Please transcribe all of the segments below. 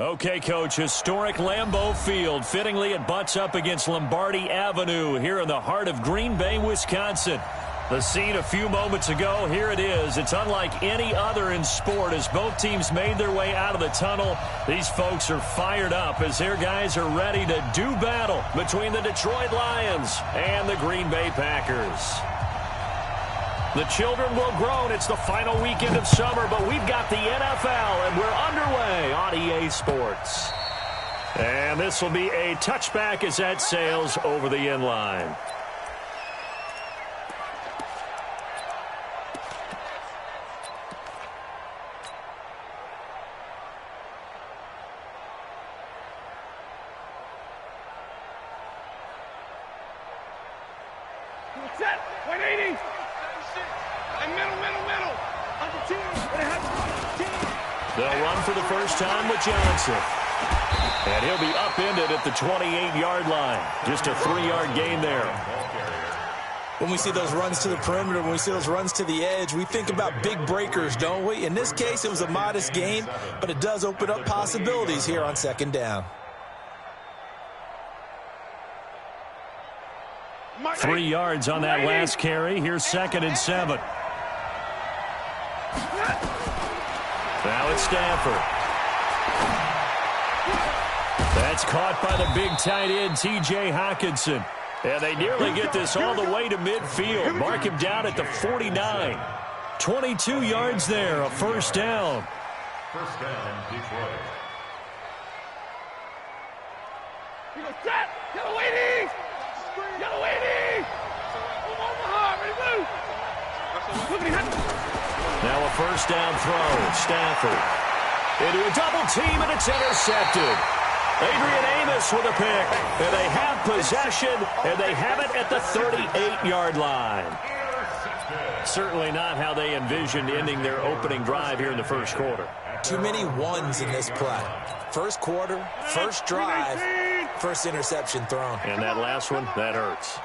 Okay, Coach, historic Lambeau Field. Fittingly, it butts up against Lombardi Avenue here in the heart of Green Bay, Wisconsin. The scene a few moments ago, here it is. It's unlike any other in sport as both teams made their way out of the tunnel. These folks are fired up as their guys are ready to do battle between the Detroit Lions and the Green Bay Packers. The children will groan. It's the final weekend of summer, but we've got the NFL, and we're underway on EA Sports. And this will be a touchback as that sails over the end line. Set, 180. And middle. On the team. They'll run for the first time with Johnson. And he'll be upended at the 28-yard line. Just a 3-yard gain there. When we see those runs to the perimeter, when we see those runs to the edge, we think about big breakers, don't we? In this case, it was a modest gain, but it does open up possibilities here on second down. 3 yards on that last carry. Here's 2nd and 7. Now it's Stafford. That's caught by the big tight end, T.J. Hockenson. And they nearly get this all the way to midfield. Mark him down at the 49. 22 yards there, a first down. First down, Detroit. He goes, set, yellow 80. Yellow 80. Omaha, ready, move. Now a first down throw. Stafford into a double team, and it's intercepted. Adrian Amos with a pick. And they have possession, and they have it at the 38-yard line. Certainly not how they envisioned ending their opening drive here in the first quarter. Too many ones in this play. First quarter, first drive, first interception thrown. And that last one, that hurts.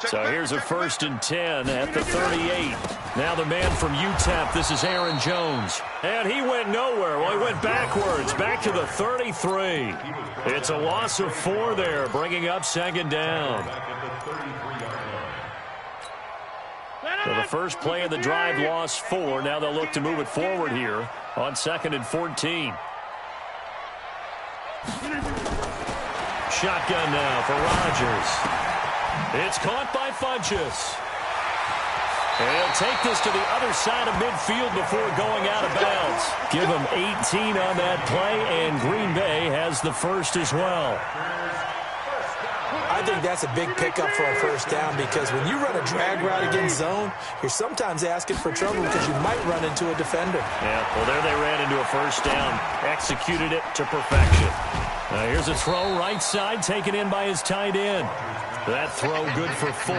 So here's a 1st and 10 at the 38. Now the man from UTEP, this is Aaron Jones. And he went nowhere. Well, he went backwards, back to the 33. It's a loss of 4 there, bringing up 2nd down. So the first play of the drive lost 4. Now they'll look to move it forward here on 2nd and 14. Shotgun now for Rodgers. It's caught by Funchess. And he'll take this to the other side of midfield before going out of bounds. Give him 18 on that play, and Green Bay has the first as well. I think that's a big pickup for a first down because when you run a drag route against zone, you're sometimes asking for trouble because you might run into a defender. Yeah, well, there they ran into a first down, executed it to perfection. Here's a throw right side, taken in by his tight end. That throw good for 4.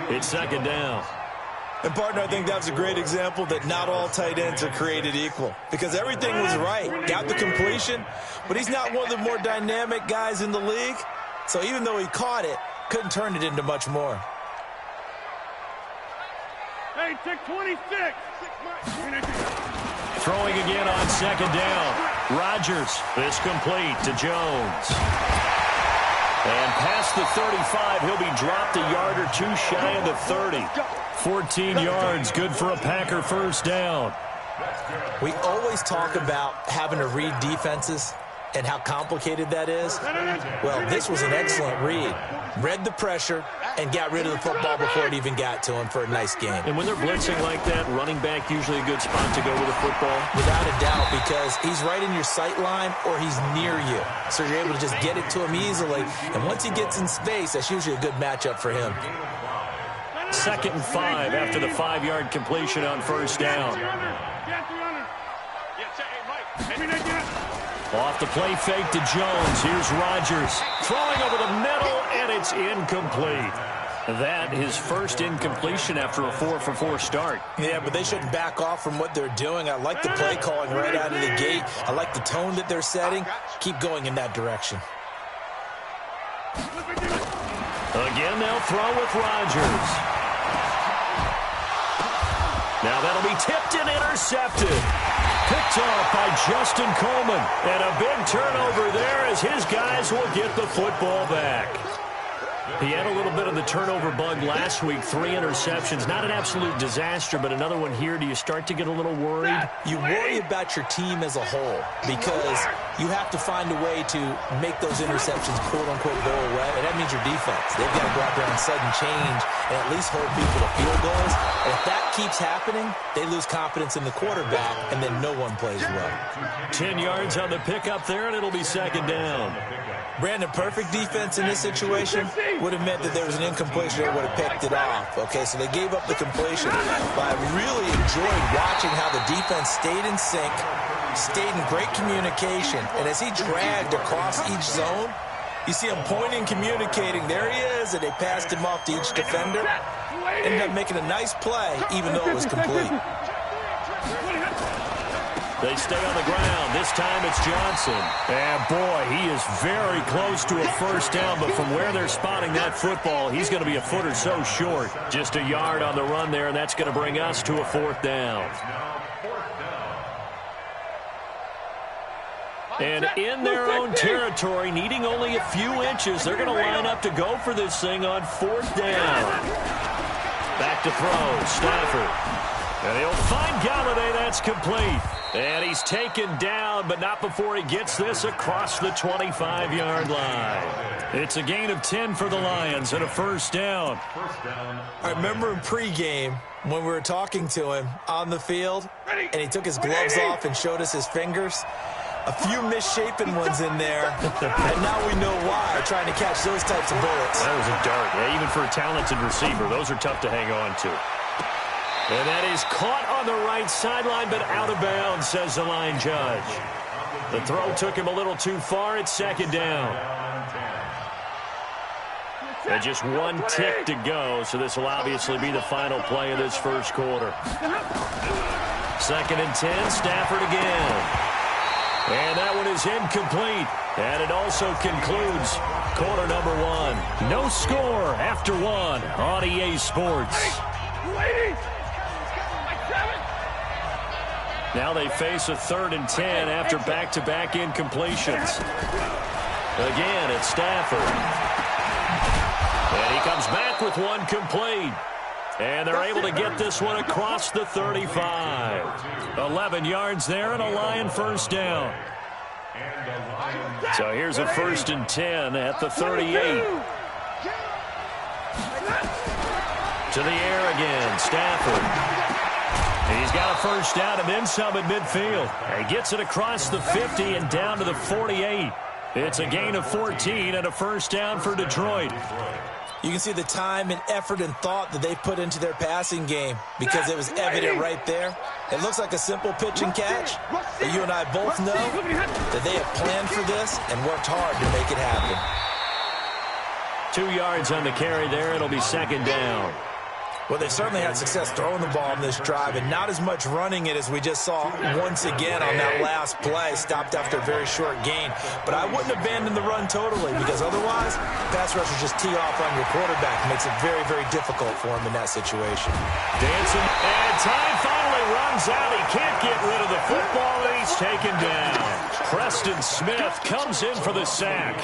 It's 2nd down. And, partner, I think that was a great example that not all tight ends are created equal because everything was right. Got the completion, but he's not one of the more dynamic guys in the league. So even though he caught it, couldn't turn it into much more. Hey, take 26. Throwing again on 2nd down. Rodgers, this complete to Jones. And past the 35, he'll be dropped a yard or 2 shy of the 30. 14 yards, good for a Packer first down. We always talk about having to read defenses and how complicated that is. Well, this was an excellent read. Read the pressure and got rid of the football before it even got to him for a nice game. And when they're blitzing like that, running back usually a good spot to go with the football? Without a doubt, because he's right in your sight line or he's near you. So you're able to just get it to him easily. And once he gets in space, that's usually a good matchup for him. 2nd and 5 after the 5-yard completion on first down. Off the play fake to Jones. Here's Rodgers throwing over the middle, and it's incomplete. That his first incompletion after a 4-for-4 start. Yeah, but they shouldn't back off from what they're doing. I like the play calling right out of the gate. I like the tone that they're setting. Keep going in that direction. Again, they'll throw with Rodgers. Now that'll be tipped and intercepted. Picked off by Justin Coleman. And a big turnover there as his guys will get the football back. He had a little bit of the turnover bug last week, 3 interceptions. Not an absolute disaster, but another one here. Do you start to get a little worried? You worry about your team as a whole because you have to find a way to make those interceptions, quote-unquote, go away, and that means your defense. They've got to go out there and sudden change and at least hold people to field goals. And if that keeps happening, they lose confidence in the quarterback, and then no one plays well. 10 yards on the pickup there, and it'll be second down. Brandon, perfect defense in this situation would have meant that there was an incompletion that would have picked it off. Okay, so they gave up the completion. But I really enjoyed watching how the defense stayed in sync, stayed in great communication, and as he dragged across each zone, you see him pointing, communicating. There he is, and they passed him off to each defender. Ended up making a nice play, even though it was complete. They stay on the ground. This time it's Johnson. And, boy, he is very close to a first down, but from where they're spotting that football, he's going to be a foot or so short. Just a yard on the run there, and that's going to bring us to a fourth down. And in their own territory, needing only a few inches, they're going to line up to go for this thing on fourth down. Back to throw, Stafford. And he'll find Gametime. That's complete. And he's taken down, but not before he gets this across the 25-yard line. It's a gain of 10 for the Lions and a first down. I remember in pregame when we were talking to him on the field, and he took his gloves off and showed us his fingers. A few misshapen ones in there, and now we know why, trying to catch those types of bullets. That was a dart. Yeah, even for a talented receiver, those are tough to hang on to. And that is caught on the right sideline, but out of bounds, says the line judge. The throw took him a little too far. It's second down. And just one tick to go, so this will obviously be the final play of this first quarter. Second and 10, Stafford again. And that one is incomplete. And it also concludes quarter number 1. No score after 1 on EA Sports. Now they face a 3rd and 10 after back-to-back incompletions. Again, it's Stafford. And he comes back with one complete. And they're able to get this one across the 35. 11 yards there and a Lion first down. So here's a 1st and 10 at the 38. To the air again, Stafford. He's got a first down and then some at midfield. He gets it across the 50 and down to the 48. It's a gain of 14 and a first down for Detroit. You can see the time and effort and thought that they put into their passing game because it was evident right there. It looks like a simple pitch and catch, but you and I both know that they have planned for this and worked hard to make it happen. 2 yards on the carry there. It'll be second down. Well, they certainly had success throwing the ball in this drive, and not as much running it as we just saw once again on that last play. Stopped after a very short gain. But I wouldn't abandon the run totally because otherwise, pass rushers just tee off on your quarterback. Makes it very, very difficult for him in that situation. Dancing, and time finally runs out. He can't get rid of the football, and he's taken down. Preston Smith comes in for the sack.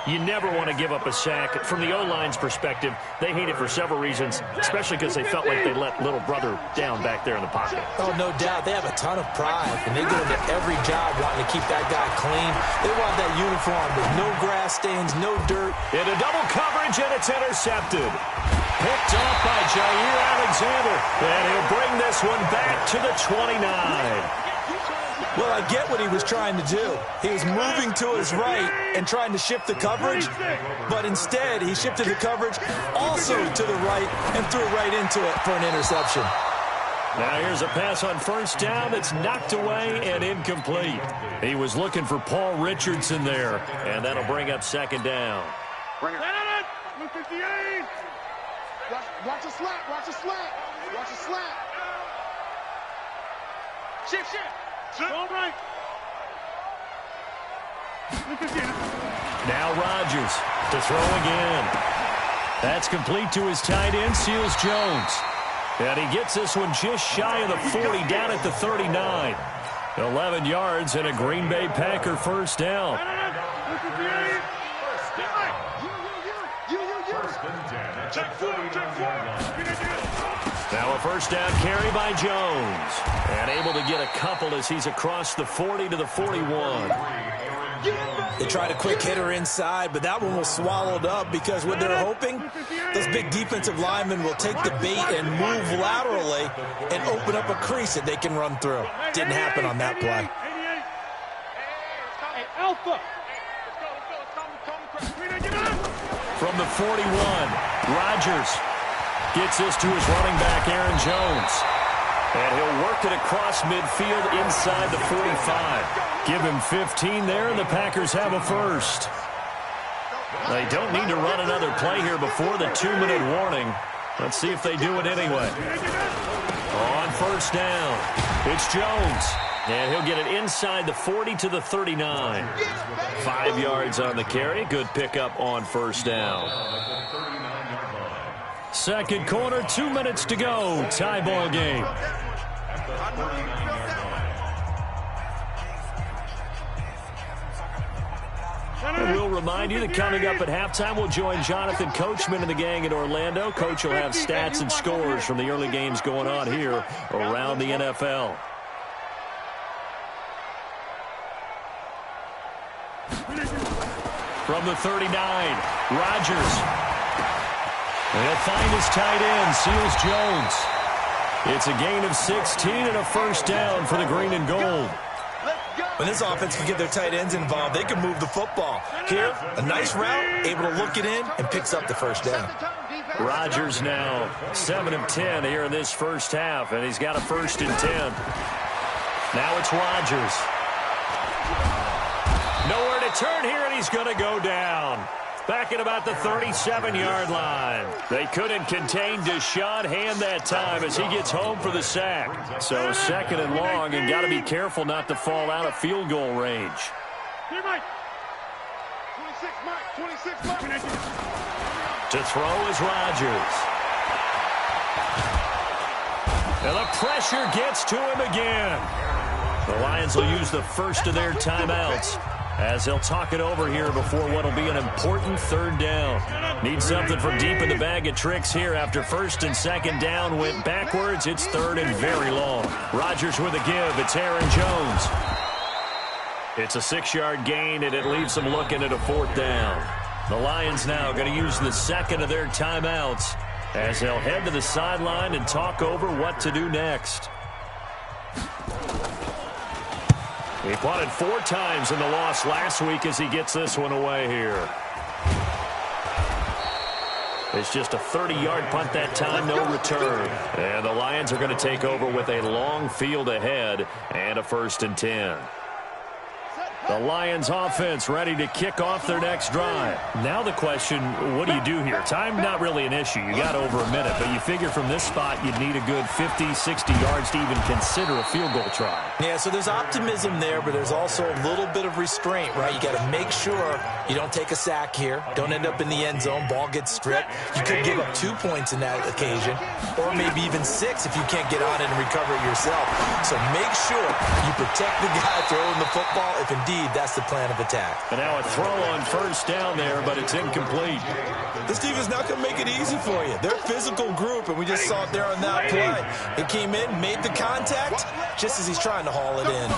You never want to give up a sack. From the O-line's perspective, they hate it for several reasons, especially because they felt like they let little brother down back there in the pocket. Oh, no doubt. They have a ton of pride, and they go into every job wanting to keep that guy clean. They want that uniform with no grass stains, no dirt. Into double coverage, and it's intercepted. Picked off by Jair Alexander, and he'll bring this one back to the 29. Well, I get what he was trying to do. He was moving to his right and trying to shift the coverage, but instead he shifted the coverage also to the right and threw right into it for an interception. Now here's a pass on first down that's knocked away and incomplete. He was looking for Paul Richardson there, and that'll bring up second down. Bring it. Look at the aid. Watch a slant. Watch a slant. Watch a slant. Shift. All right. Now Rodgers to throw again. That's complete to his tight end, Seals Jones. And he gets this one just shy of the 40, down at the 39. 11 yards and a Green Bay Packer first down. Now a first down carry by Jones. And able to get a couple as he's across the 40 to the 41. They tried a quick hitter inside, but that one was swallowed up because what they're hoping, those big defensive linemen will take the bait and move laterally and open up a crease that they can run through. Didn't happen on that play. From the 41, Rodgers gets this to his running back, Aaron Jones. And he'll work it across midfield inside the 45. Give him 15 there, and the Packers have a first. They don't need to run another play here before the 2-minute warning. Let's see if they do it anyway. On first down, it's Jones. And he'll get it inside the 40 to the 39. 5 yards on the carry. Good pickup on first down. Second quarter, 2 minutes to go. Tie ball game. And we'll remind you that coming up at halftime, we'll join Jonathan Coachman and the gang in Orlando. Coach will have stats and scores from the early games going on here around the NFL. From the 39, Rodgers. And he'll find his tight end, Seals Jones. It's a gain of 16 and a first down for the green and gold. When this offense can get their tight ends involved, they can move the football. Here, a nice route, able to look it in, and picks up the first down. Rodgers now 7 of 10 here in this first half, and he's got a first and 10. Now it's Rodgers. Nowhere to turn here, and he's going to go down. Back at about the 37-yard line. They couldn't contain Deshaun Hand that time as he gets home for the sack. So second and long, and got to be careful not to fall out of field goal range. To throw is Rodgers. And the pressure gets to him again. The Lions will use the first of their timeouts as they'll talk it over here before what will be an important third down. Need something from deep in the bag of tricks here after first and second down went backwards. It's third and very long. Rodgers with a give. It's Aaron Jones. It's a 6-yard gain, and it leaves them looking at a fourth down. The Lions now going to use the second of their timeouts as they'll head to the sideline and talk over what to do next. He punted 4 times in the loss last week as he gets this one away here. It's just a 30-yard punt that time, no return. And the Lions are going to take over with a long field ahead and a first and 10. The Lions offense ready to kick off their next drive. Now the question, what do you do here? Time not really an issue. You got over a minute, but you figure from this spot you'd need a good 50, 60 yards to even consider a field goal try. Yeah, so there's optimism there, but there's also a little bit of restraint, right? You got to make sure you don't take a sack here. Don't end up in the end zone. Ball gets stripped. You could give up 2 points in that occasion, or maybe even 6 if you can't get on it and recover it yourself. So make sure you protect the guy throwing the football if indeed that's the plan of attack. And now a throw on first down there, but it's incomplete. This team is not going to make it easy for you. They're a physical group, and we just saw it there on that play. He came in, made the contact, just as he's trying to haul it in.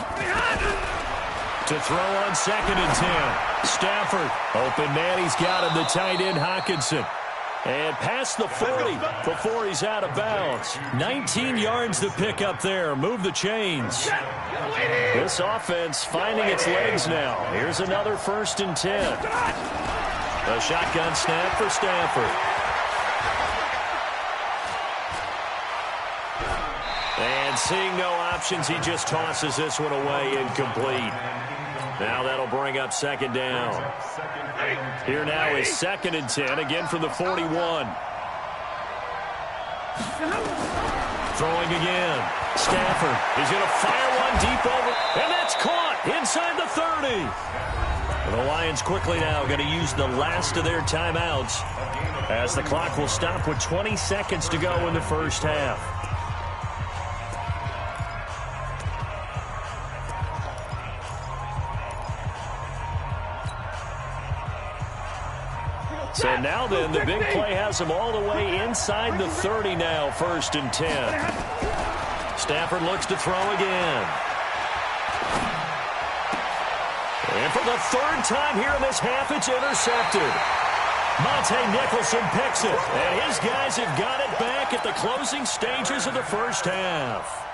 To throw on second and 10. Stafford, open man, he's got him, the tight end Hockenson. And past the 40 before he's out of bounds. 19 yards to pick up there. Move the chains. This offense finding its legs now. Here's another first and 10. A shotgun snap for Stafford. And seeing no options, he just tosses this one away incomplete. Now that'll bring up second down. Here now is second and 10, again from the 41. Throwing again. Stafford is going to fire one deep over, and that's caught inside the 30. And the Lions quickly now going to use the last of their timeouts as the clock will stop with 20 seconds to go in the first half. Now then, the big play has them all the way inside the 30 now, 1st and 10. Stafford looks to throw again. And for the 3rd time here in this half, it's intercepted. Monte Nicholson picks it, and his guys have got it back at the closing stages of the 1st half.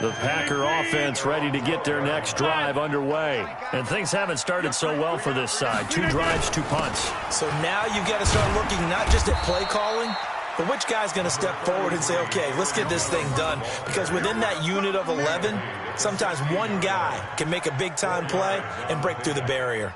The Packer offense ready to get their next drive underway. And things haven't started so well for this side. 2 drives, 2 punts. So now you've got to start looking not just at play calling, but which guy's going to step forward and say, okay, let's get this thing done. Because within that unit of 11, sometimes one guy can make a big-time play and break through the barrier.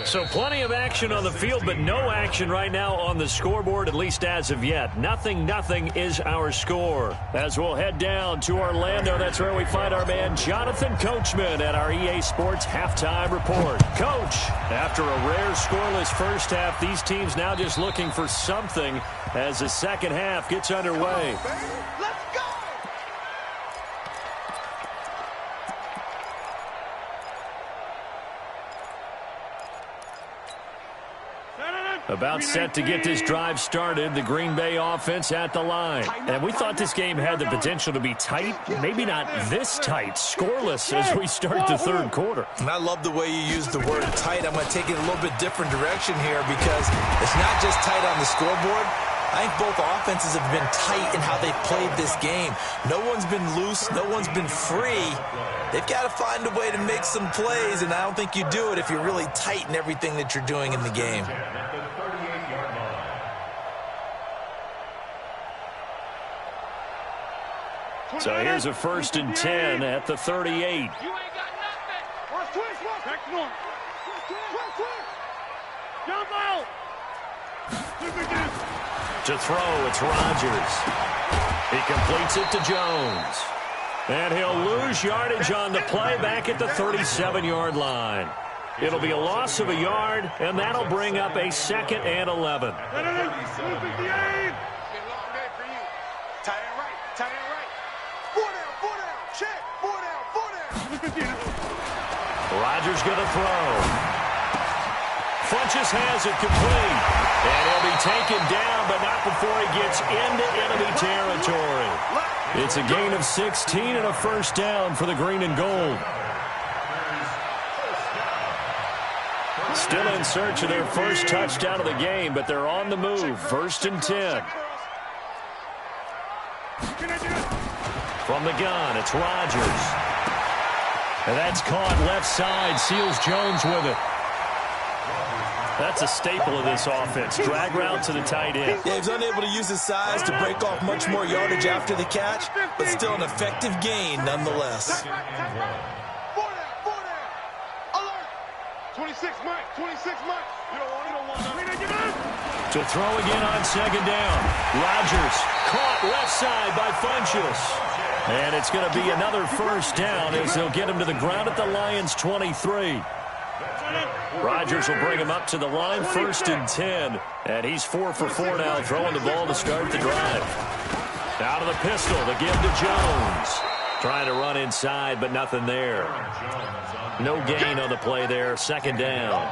So plenty of action on the field, but no action right now on the scoreboard, at least as of yet. 0-0 is our score. As we'll head down to Orlando, that's where we find our man Jonathan Coachman at our EA Sports Halftime Report. Coach, after a rare scoreless first half, these teams now just looking for something as the second half gets underway. Let's go! About set to get this drive started, the Green Bay offense at the line. And we thought this game had the potential to be tight, maybe not this tight, scoreless as we start the 3rd quarter. And I love the way you use the word tight. I'm going to take it a little bit different direction here because it's not just tight on the scoreboard. I think both offenses have been tight in how they've played this game. No one's been loose. No one's been free. They've got to find a way to make some plays, and I don't think you do it if you're really tight in everything that you're doing in the game. So here's a 1st and 10 at the 38. You ain't got nothing. Back one. Jump out. To throw, it's Rodgers. He completes it to Jones. And he'll lose yardage on the play back at the 37-yard line. It'll be a loss of a yard, and that'll bring up a 2nd and 11. Rodgers going to throw. Funches has it complete. And he'll be taken down, but not before he gets into enemy territory. It's a gain of 16 and a 1st down for the green and gold. Still in search of their first touchdown of the game, but they're on the move. 1st and 10. From the gun, it's Rodgers. And that's caught left side, seals Jones with it. That's a staple of this offense. Drag route to the tight end. Yeah, he's unable to use his size to break off much more yardage after the catch, but still an effective gain nonetheless. 26 Mike. You don't want that. To throw again on 2nd down. Rodgers caught left side by Funchess. And it's going to be another 1st down as they'll get him to the ground at the Lions' 23. Rodgers will bring him up to the line, 1st and 10. And he's 4 for 4 now, throwing the ball to start the drive. Out of the pistol, the give to Jones. Trying to run inside, but nothing there. No gain on the play there, 2nd down.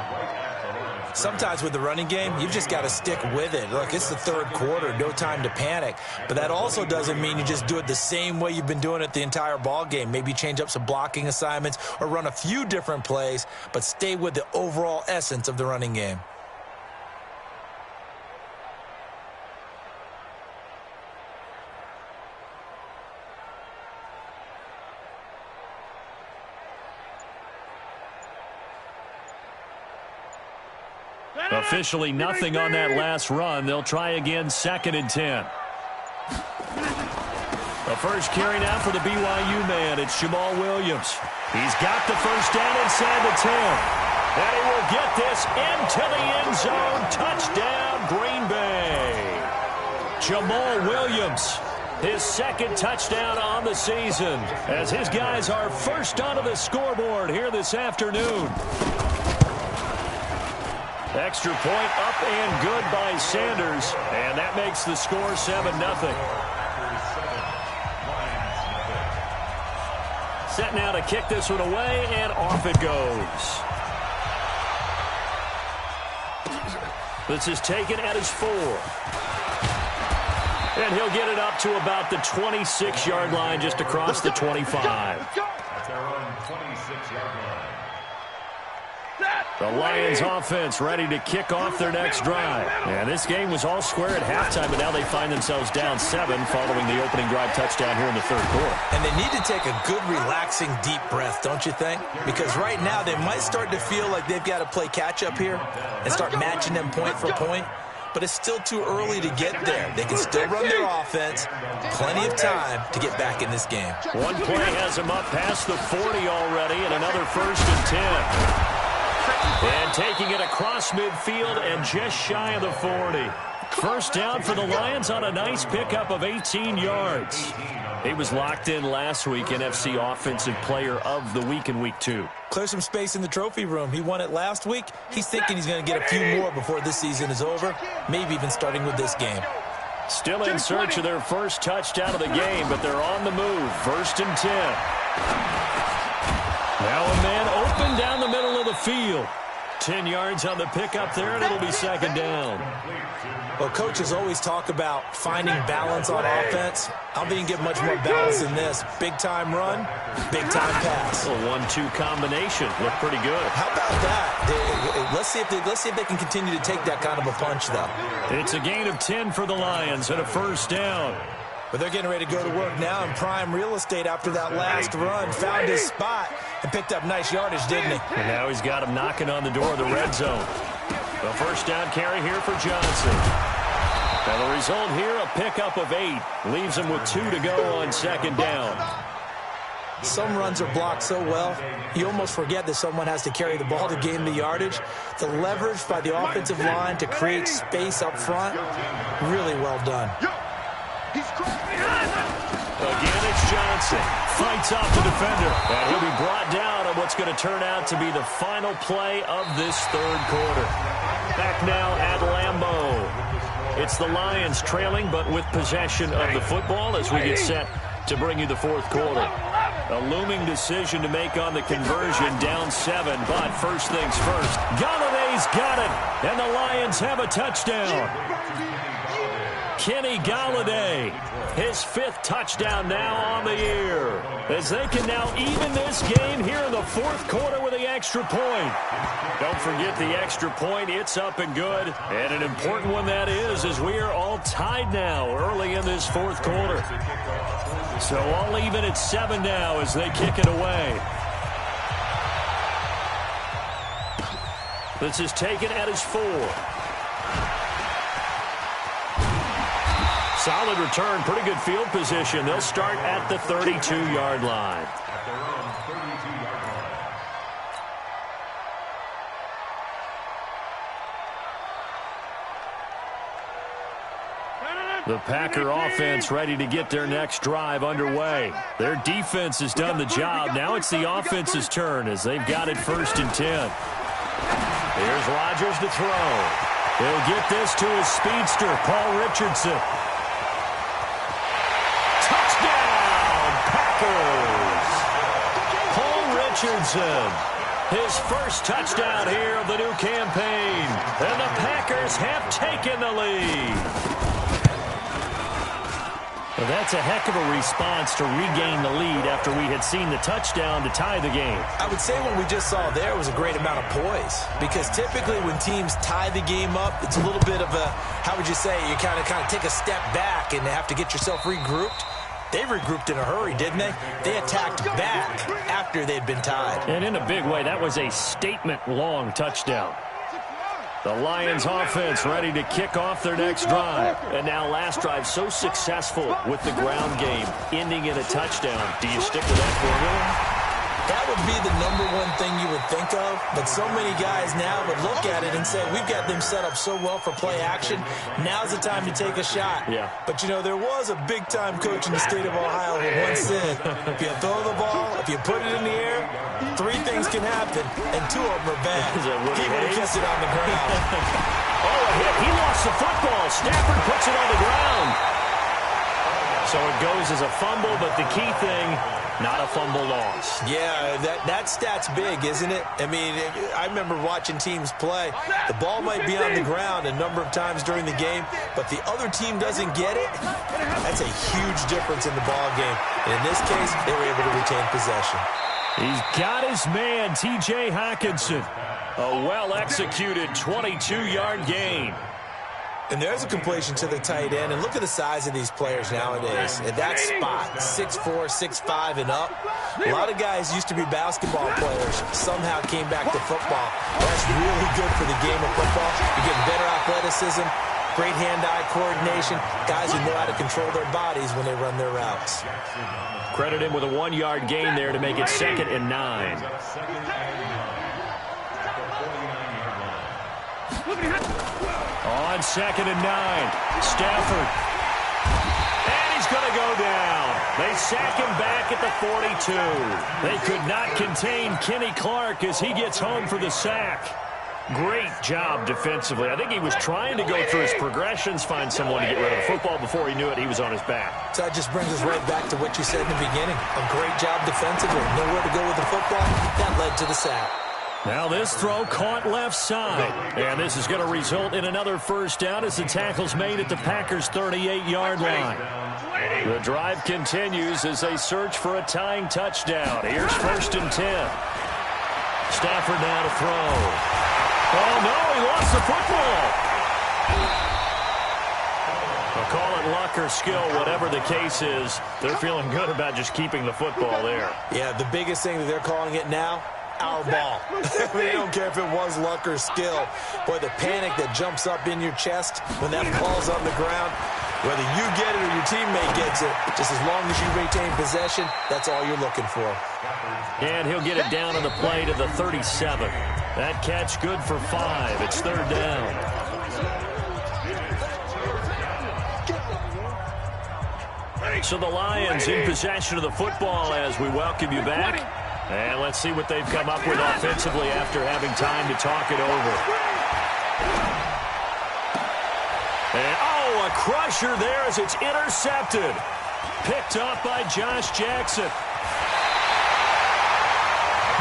Sometimes with the running game, you've just got to stick with it. Look, it's the 3rd quarter, no time to panic. But that also doesn't mean you just do it the same way you've been doing it the entire ball game. Maybe change up some blocking assignments or run a few different plays, but stay with the overall essence of the running game. Officially nothing on that last run. They'll try again, 2nd and 10. The first carry now for the BYU man. It's Jamal Williams. He's got the 1st down inside the 10. And he will get this into the end zone. Touchdown, Green Bay. Jamal Williams, his 2nd touchdown on the season, as his guys are first onto the scoreboard here this afternoon. Extra point up and good by Sanders, and that makes the score 7-0. Set now to kick this one away, and off it goes. This is taken at his 4. And he'll get it up to about the 26-yard line, just across the 25. At their own 26-yard line. The Lions offense ready to kick off their next drive. And this game was all square at halftime, but now they find themselves down 7 following the opening drive touchdown here in the third quarter. And they need to take a good, relaxing, deep breath, don't you think? Because right now they might start to feel like they've got to play catch-up here and start matching them point for point. But it's still too early to get there. They can still run their offense. Plenty of time to get back in this game. One play has them up past the 40 already, and another 1st and 10. And taking it across midfield and just shy of the 40. First down for the Lions on a nice pickup of 18 yards. He was locked in last week, NFC Offensive Player of the Week in Week 2. Clear some space in the trophy room. He won it last week. He's thinking he's going to get a few more before this season is over, maybe even starting with this game. Still in search of their first touchdown of the game, but they're on the move. 1st and 10. Now a man open down the middle of the field. 10 yards on the pickup there, and it'll be 2nd down. Well, coaches always talk about finding balance on offense. I don't think you can get much more balance than this. Big-time run, big-time pass. A 1-2 combination. Looked pretty good. How about that? Let's see if they can continue to take that kind of a punch, though. It's a gain of 10 for the Lions and a 1st down. But they're getting ready to go to work now in prime real estate after that last run. Found his spot and picked up nice yardage, didn't he? And now he's got him knocking on the door of the red zone. The 1st down carry here for Johnson. And the result here, a pickup of 8. Leaves him with 2 to go on 2nd down. Some runs are blocked so well, you almost forget that someone has to carry the ball to gain the yardage. The leverage by the offensive line to create space up front, really well done. Again, it's Johnson. Fights off the defender. And he'll be brought down on what's going to turn out to be the final play of this third quarter. Back now at Lambeau. It's the Lions trailing, but with possession of the football as we get set to bring you the fourth quarter. A looming decision to make on the conversion, down 7, but first things first. Galladay's got it, and the Lions have a touchdown. Kenny Galladay, his 5th touchdown now on the year, as they can now even this game here in the fourth quarter with the extra point. Don't forget the extra point. It's up and good, and an important one that is, as we are all tied now early in this fourth quarter. So all even at 7 now as they kick it away. This is taken at his 4. Solid return, pretty good field position. They'll start at the 32-yard line. At their own 32-yard line. The Packer offense ready to get their next drive underway. Their defense has done the job. Now it's the offense's turn as they've got it 1st and 10. Here's Rodgers to throw. He'll get this to his speedster, Paul Richardson. Touchdown, Packers! Paul Richardson, his first touchdown here of the new campaign. And the Packers have taken the lead. Well, that's a heck of a response to regain the lead after we had seen the touchdown to tie the game. I would say what we just saw there was a great amount of poise, because typically when teams tie the game up, it's a little bit of a, how would you say, you kind of take a step back and have to get yourself regrouped. They regrouped in a hurry, didn't they? They attacked back after they'd been tied. And in a big way, that was a statement-long touchdown. The Lions offense ready to kick off their next drive. And now last drive so successful with the ground game, ending in a touchdown. Do you stick with that formula? That would be the #1 thing you would think of, but so many guys now would look at it and say, we've got them set up so well for play action, now's the time to take a shot. Yeah. But, you know, there was a big-time coach in the state of Ohio who once said, if you throw the ball, if you put it in the air, 3 things can happen, and 2 of them are bad. He would have kept it on the ground. Oh, a hit. He lost the football. Stafford puts it on the ground. So it goes as a fumble, but the key thing, not a fumble loss. Yeah, that stat's big, isn't it? I mean, I remember watching teams play. The ball might be on the ground a number of times during the game, but the other team doesn't get it. That's a huge difference in the ball game. And in this case, they were able to retain possession. He's got his man, T.J. Hockenson. A well-executed 22-yard gain. And there's a completion to the tight end. And look at the size of these players nowadays. At that spot, 6'4", 6'5", and up. A lot of guys used to be basketball players, somehow came back to football. That's really good for the game of football. You're getting better athleticism, great hand-eye coordination, guys who know how to control their bodies when they run their routes. Credit him with a 1-yard gain there to make it 2nd and 9. On 2nd and 9, Stafford. And he's going to go down. They sack him back at the 42. They could not contain Kenny Clark as he gets home for the sack. Great job defensively. I think he was trying to go through his progressions, find someone to get rid of the football. Before he knew it, he was on his back. So that just brings us right back to what you said in the beginning. A great job defensively. Nowhere to go with the football. That led to the sack. Now this throw caught left side. And this is going to result in another first down as the tackle's made at the Packers' 38-yard line. The drive continues as they search for a tying touchdown. Here's 1st and 10. Stafford now to throw. Oh, no, he lost the football. I'll call it luck or skill, whatever the case is. They're feeling good about just keeping the football there. Yeah, the biggest thing that they're calling it now, our ball. They don't care if it was luck or skill. Boy, the panic that jumps up in your chest when that ball's on the ground, whether you get it or your teammate gets it, just as long as you retain possession, that's all you're looking for. And he'll get it down on the play to the 37. That catch good for 5. It's 3rd down. So the Lions in possession of the football as we welcome you back. And let's see what they've come up with offensively after having time to talk it over. And, oh, a crusher there as it's intercepted. Picked up by Josh Jackson.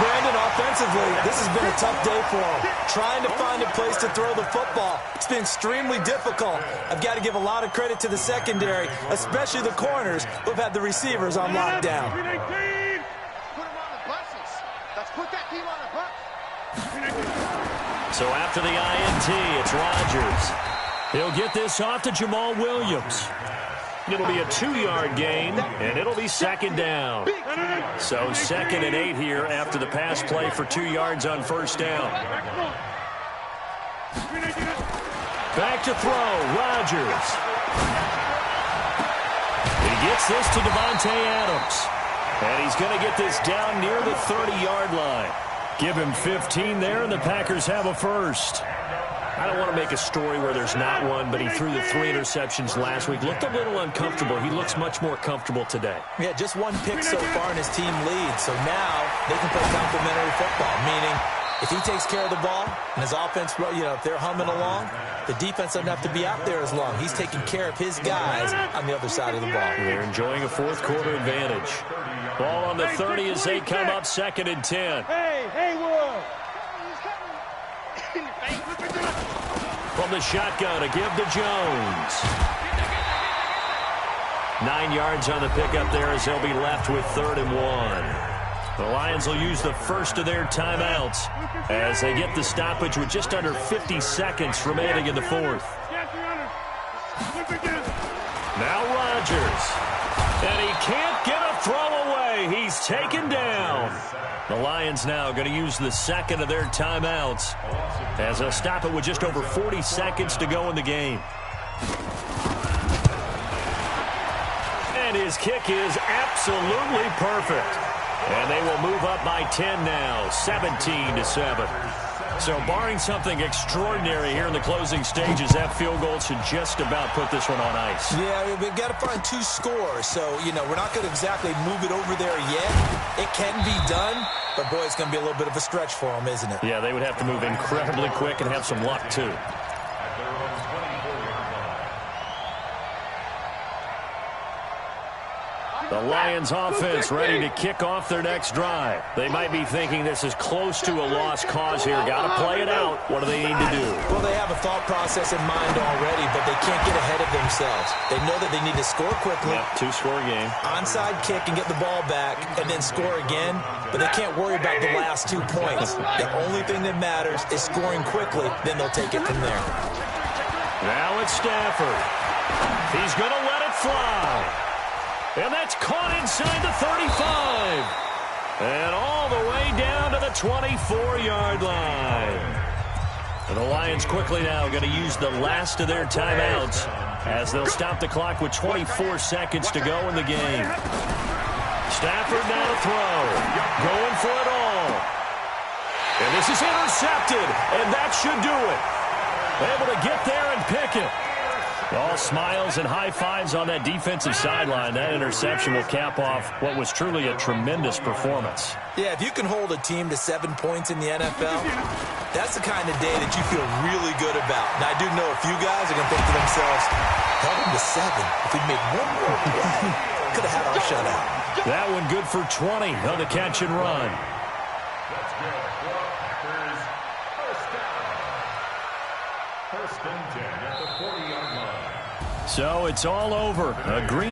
Brandon, offensively, this has been a tough day for him. Trying to find a place to throw the football. It's been extremely difficult. I've got to give a lot of credit to the secondary, especially the corners who have had the receivers on lockdown. So after the INT, it's Rodgers. He'll get this off to Jamal Williams. It'll be a 2-yard gain, and it'll be 2nd down. So 2nd and 8 here after the pass play for 2 yards on 1st down. Back to throw, Rodgers. He gets this to Devontae Adams. And he's going to get this down near the 30-yard line. Give him 15 there, and the Packers have a first. I don't want to make a story where there's not one, but he threw the 3 interceptions last week. Looked a little uncomfortable. He looks much more comfortable today. Yeah, just 1 pick so far and his team leads. So now they can play complementary football, meaning if he takes care of the ball and his offense, if they're humming along, the defense doesn't have to be out there as long. He's taking care of his guys on the other side of the ball. They're enjoying a 4th quarter advantage. Ball on the 30 as they come up 2nd and 10. From the shotgun to give to Jones. 9 yards on the pickup there as they'll be left with 3rd and 1. The Lions will use the first of their timeouts as they get the stoppage with just under 50 seconds remaining in the 4th. Now Rodgers. And he can't get a throw away. He's taken down. The Lions now going to use the 2nd of their timeouts as they'll stop it with just over 40 seconds to go in the game. And his kick is absolutely perfect. And they will move up by 10 now, 17-7. So barring something extraordinary here in the closing stages, that field goal should just about put this one on ice. Yeah, we've got to find 2 scores. So, we're not going to exactly move it over there yet. It can be done, but, boy, it's going to be a little bit of a stretch for them, isn't it? Yeah, they would have to move incredibly quick and have some luck, too. The Lions offense ready to kick off their next drive. They might be thinking this is close to a lost cause here. Got to play it out. What do they need to do? Well, they have a thought process in mind already, but they can't get ahead of themselves. They know that they need to score quickly. Yep, two-score game. Onside kick and get the ball back and then score again, but they can't worry about the last 2 points. The only thing that matters is scoring quickly, then they'll take it from there. Now it's Stafford. He's going to let it fly. And that's caught inside the 35. And all the way down to the 24-yard line. And the Lions quickly now going to use the last of their timeouts as they'll stop the clock with 24 seconds to go in the game. Stafford now to throw. Going for it all. And this is intercepted. And that should do it. Able to get there and pick it. All smiles and high fives on that defensive sideline. That interception will cap off what was truly a tremendous performance. Yeah, if you can hold a team to 7 points in the NFL, that's the kind of day that you feel really good about. And I do know a few guys are going to think to themselves, held them to 7. If we make one more play, could have had our shutout. That one good for 20 on the catch and run. That's good for Packers. First down. First and 10 at the 40-yard line. So it's all over. A green